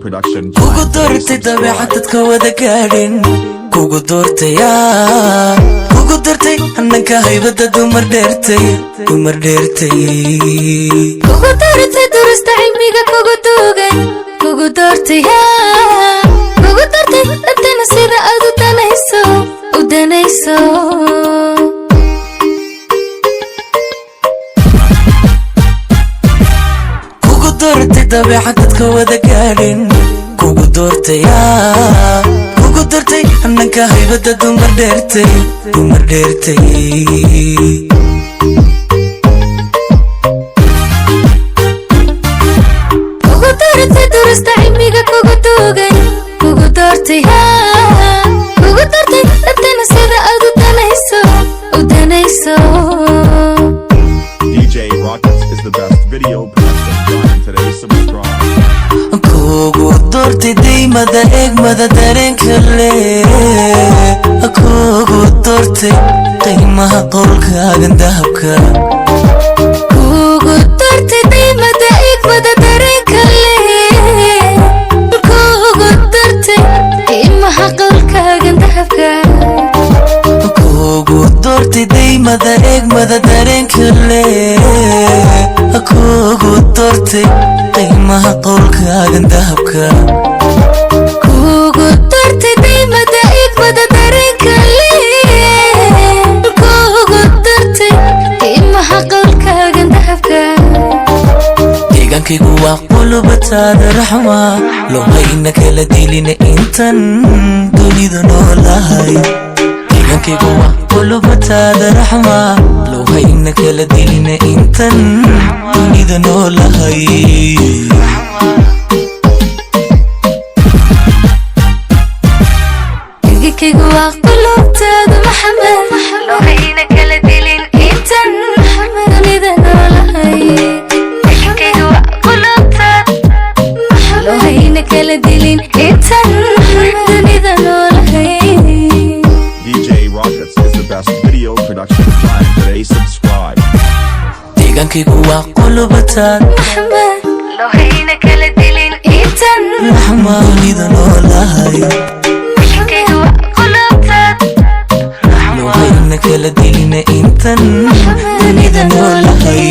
production. Kugu dorte dabeecadka wada gaadhin kugu dortay kugu dortay annaka haybada dumar dheertay kugu dortay dursta cilmiga kugu duugan kugu dortay dadana sida aad u danayso kugu dortay dabeecadka wada gaadhin kugu dortay annaka haybada dumar dheertay kugu dortay dursta cilmiga kugu duugan kugu dortay dadana sida aad u danayso DJ Rockets is the best video production. Join today, subscribe. kugu dortay daymada eegmada dareenka leh kugu dortay qiimaha qolkaagan dahabka kugu dortay daymada eegmada dareenka leh kugu dortay qiimaha qolkaagan dahabka kugu dortay daymada eegmada dareenka leh kugu dortay qiimaha qolkaagan dahabka kugu dortay daymada eegmada dareenka leh kugu dortay qiimaha qolkaagan dahabka deegaankaygu waa qulubataada raxma lohayna kala dilina intan dunida noolahay deegaankaygu waa qulubataada raxma lohayna kala dilina intan dunida noolahay deegaankaygu waa qulubtaada maxamed lohayna kala dilin intan dunida noolahay deegaankaygu waa qulubtaada lohayna kala dilin intan dunida noolahay. DJ Rockets is the best video production. Join today, subscribe. deegaankaygu waa qulubtaada maxamed lohayna kala dilin intan dunida noolahay deegaankaygu waa qulubtaada lohayna kala dilin intan dunida noolahay.